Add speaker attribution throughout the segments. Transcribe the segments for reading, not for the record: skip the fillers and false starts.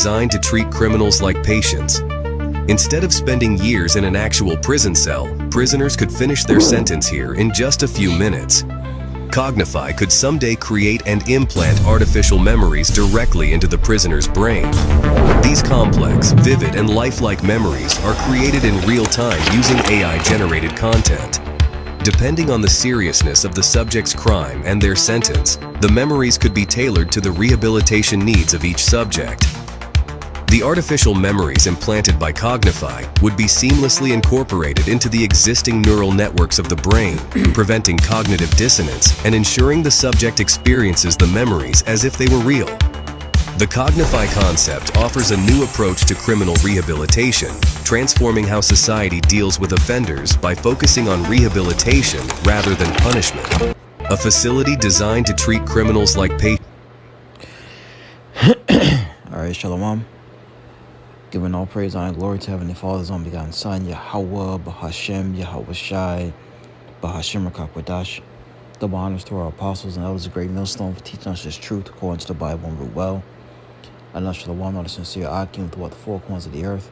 Speaker 1: designed to treat criminals like patients. Instead of spending years in an actual prison cell, prisoners could finish their sentence here in just a few minutes. Cognify could someday create and implant artificial memories directly into the prisoner's brain. These complex, vivid, and lifelike memories are created in real time using AI-generated content. Depending on the seriousness of the subject's crime and their sentence, the memories could be tailored to the rehabilitation needs of each subject. The artificial memories implanted by Cognify would be seamlessly incorporated into the existing neural networks of the brain, preventing cognitive dissonance and ensuring the subject experiences the memories as if they were real. The Cognify concept offers a new approach to criminal rehabilitation, transforming how society deals with offenders by focusing on rehabilitation rather than punishment. A facility designed to treat criminals like patients.
Speaker 2: All right, Shalom. Giving all praise, honor, and glory to Heavenly Father's only begotten Son, Yahweh, Bahashem, Yahweh Shai, Bahashem Rakakwadash. Double honors to our apostles and elders of Great Millstone for teaching us this truth according to the Bible and root well. And us Shalom, not a sincere Akim throughout the four corners of the earth,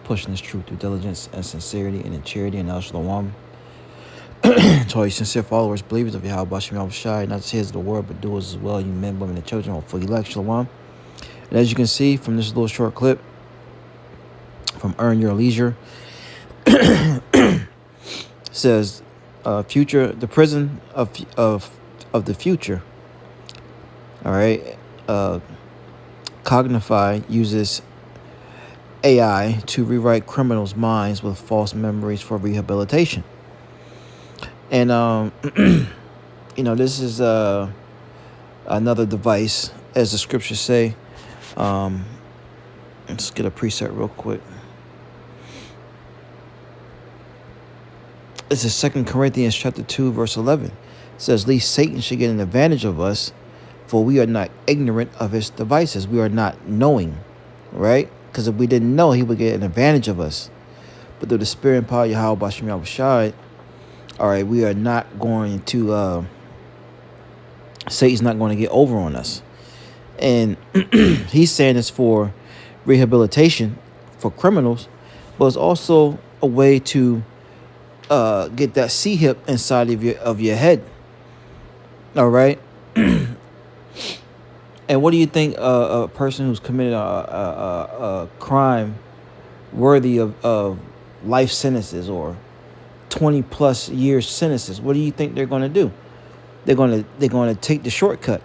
Speaker 2: pushing this truth through diligence and sincerity and in charity. And Shalom to all you sincere followers, believers of Yahweh, Bahashem, Yahweh Shai, not just hearers of the word, but doers as well, you men, women, and children, all for elect. Shalom. And as you can see from this little short clip, from Earn Your Leisure, says future, the prison of the future. All right. Cognify uses AI to rewrite criminals' minds with false memories for rehabilitation. And this is another device, as the scriptures say. Let's get a preset real quick. This is 2 Corinthians chapter 2, verse 11. It says, lest Satan should get an advantage of us, for we are not ignorant of his devices. We are not knowing, right? Because if we didn't know, he would get an advantage of us. But through the spirit and power of Yahweh, Bashem Yahweh Shai, all right, we are not going to, Satan's not going to get over on us. And he's saying it's for rehabilitation for criminals, but it's also a way to get that C-hip inside of your head. All right. And what do you think a person who's committed a crime worthy of life sentences or 20 plus years sentences, what do you think they're going to do? They're going to take the shortcut.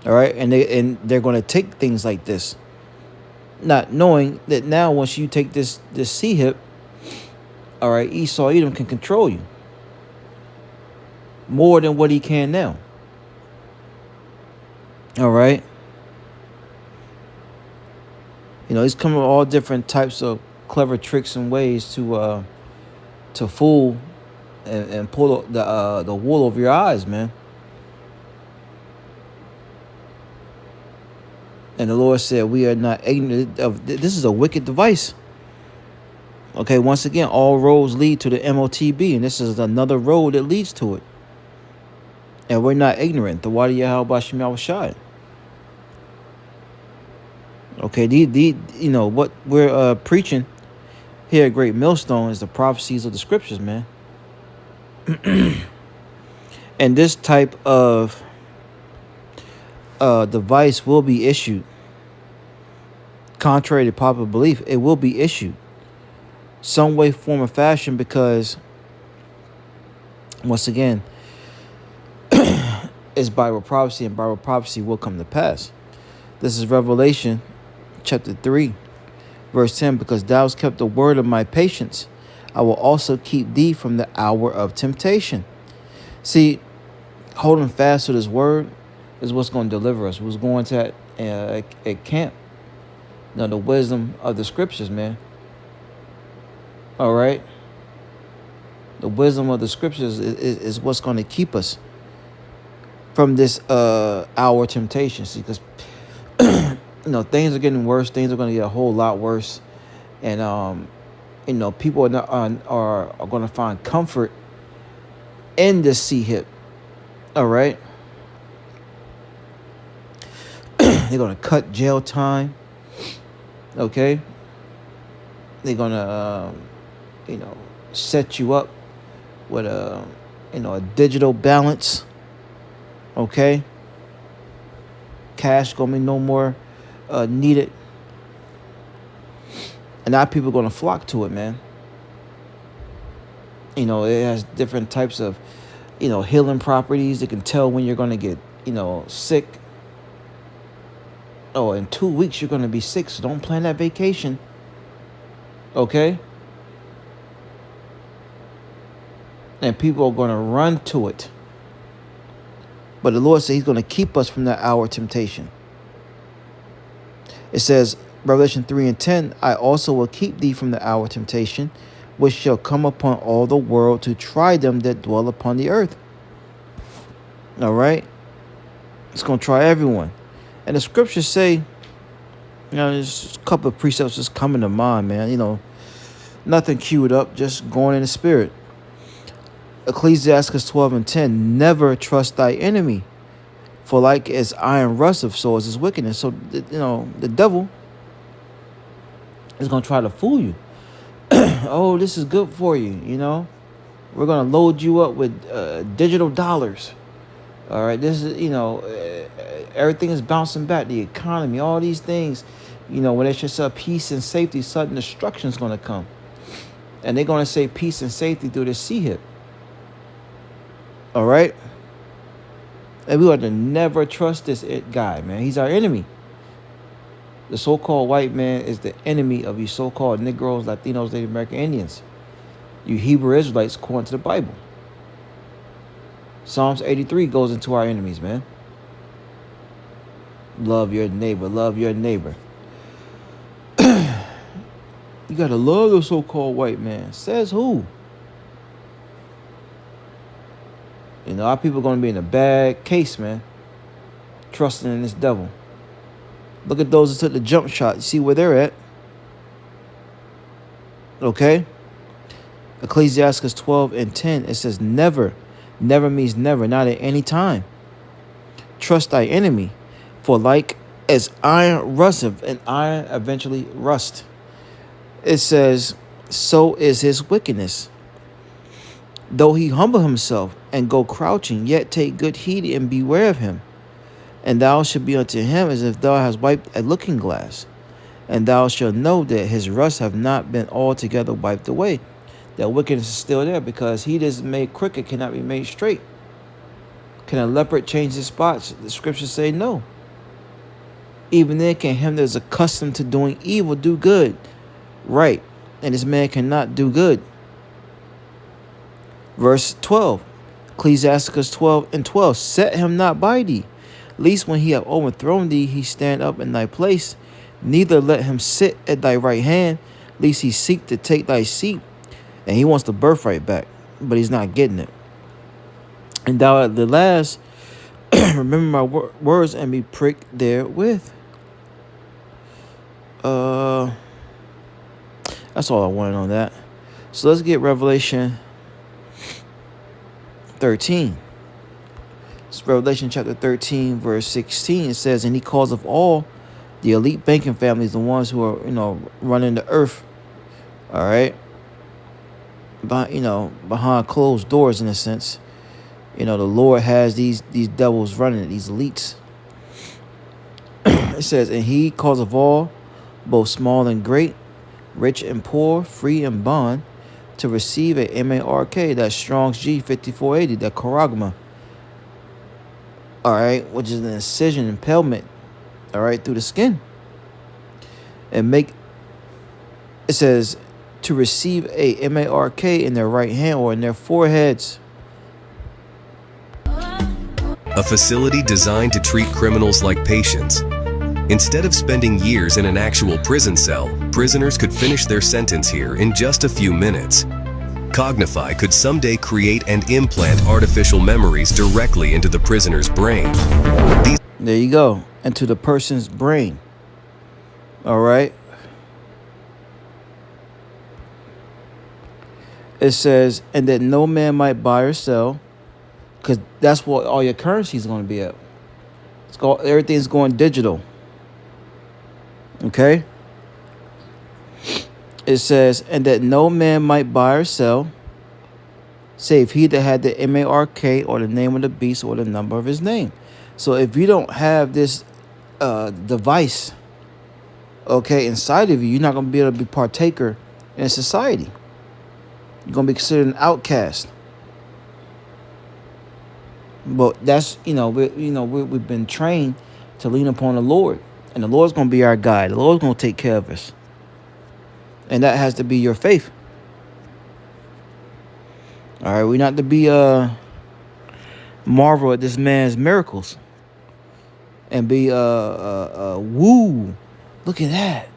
Speaker 2: All right. And they're going to take things like this, not knowing that now once you take this C-hip, all right, Esau Edom can control you more than what he can now. All right. He's coming with all different types of clever tricks and ways to fool and pull the wool over your eyes, man. And the Lord said, we are not ignorant of this. Is a wicked device. Okay, once again, all roads lead to the MOTB, and this is another road that leads to it. And we're not ignorant. The Wadi Yahweh Bashem Yahweh Shai. Okay, what we're preaching here at Great Millstone is the prophecies of the scriptures, man. And this type of device will be issued. Contrary to popular belief, it will be issued some way, form, or fashion, because once again, it's Bible prophecy, and Bible prophecy will come to pass. This is Revelation chapter 3, verse 10. Because thou hast kept the word of my patience, I will also keep thee from the hour of temptation. See, holding fast to this word is what's going to deliver us. We was going to at camp. The wisdom of the scriptures, man. All right. The wisdom of the scriptures is what's going to keep us from this hour temptation. See, because things are getting worse. Things are going to get a whole lot worse, and people are going to find comfort in this C-hip. All right. They're going to cut jail time. Okay, they're gonna, set you up with a digital balance. Okay, cash gonna be no more needed, and now people gonna flock to it, man. It has different types of, healing properties. It can tell when you're gonna get, sick. Oh, in 2 weeks you're gonna be sick, so don't plan that vacation. Okay, and people are gonna run to it. But the Lord said He's gonna keep us from that hour of temptation. It says, Revelation 3:10, I also will keep thee from the hour of temptation, which shall come upon all the world to try them that dwell upon the earth. All right? It's going to try everyone. And the scriptures say, there's a couple of precepts just coming to mind, man. Nothing queued up, just going in the spirit. Ecclesiastes 12:10, never trust thy enemy, for like as iron rusteth, so is his wickedness. So, the devil is going to try to fool you. Oh, this is good for you, We're going to load you up with digital dollars. All right, this is, everything is bouncing back. The economy, all these things, when it's just peace and safety, sudden destruction is going to come. And they're going to say peace and safety through the sea hip. All right? And we ought to never trust this guy, man. He's our enemy. The so-called white man is the enemy of you so-called Negroes, Latinos, Native American Indians. You Hebrew Israelites according to the Bible. Psalms 83 goes into our enemies, man. Love your neighbor. Love your neighbor. You got to love the so-called white man. Says who? Our people are going to be in a bad case, man. Trusting in this devil. Look at those that took the jump shot. You see where they're at. Okay? Ecclesiastes 12:10, it says never. Never means never, not at any time. Trust thy enemy, for like as iron rusteth, and iron eventually rust. It says, so is his wickedness. Though he humble himself and go crouching, yet take good heed and beware of him. And thou shalt be unto him as if thou hast wiped a looking glass. And thou shalt know that his rust have not been altogether wiped away. That wickedness is still there, because he that is made crooked cannot be made straight. Can a leopard change his spots? The scriptures say no. Even then can him that is accustomed to doing evil do good. Right. And this man cannot do good. Verse 12. Ecclesiastes 12:12. Set him not by thee, lest when he have overthrown thee, he stand up in thy place. Neither let him sit at thy right hand, lest he seek to take thy seat. And he wants the birthright back, but he's not getting it. And thou at the last, remember my words and be pricked therewith. That's all I wanted on that. So let's get Revelation 13. It's Revelation chapter 13, verse 16. It says, and he calls of all the elite banking families, the ones who are, running the earth. All right. Behind closed doors, in a sense. The Lord has these devils running it, these elites. It says, and he calls of all, both small and great, rich and poor, free and bond, to receive a MARK, that Strong's G 5480, that charagma. All right, which is an incision, impalement, all right, through the skin. And it says, to receive a MARK in their right hand or in their foreheads.
Speaker 1: A facility designed to treat criminals like patients. Instead of spending years in an actual prison cell, prisoners could finish their sentence here in just a few minutes. Cognify could someday create and implant artificial memories directly into the prisoner's brain.
Speaker 2: There you go, into the person's brain. All right. It says, and that no man might buy or sell, because that's what all your currency is going to be at. Everything's going digital. Okay? It says, and that no man might buy or sell, save he that had the mark or the name of the beast or the number of his name. So if you don't have this device, okay, inside of you, you're not going to be able to be partaker in society. You're going to be considered an outcast. But that's, we've been trained to lean upon the Lord, and the Lord's going to be our guide. The Lord's going to take care of us, and that has to be your faith. All right, we're not to be marvel at this man's miracles and be woo, look at that,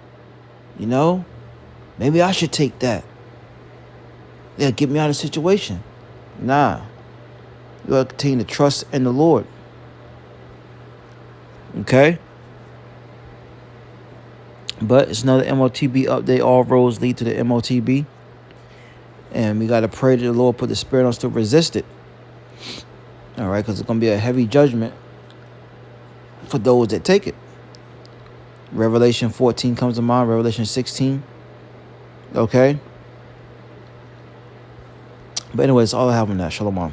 Speaker 2: maybe I should take that. Yeah, get me out of the situation. Nah, you gotta continue to trust in the Lord. Okay. But it's another MOTB update. All roads lead to the MOTB. And we got to pray that the Lord put the spirit on us to resist it. All right, because it's going to be a heavy judgment for those that take it. Revelation 14 comes to mind. Revelation 16. Okay. But anyway, that's all I have on that. Shalom.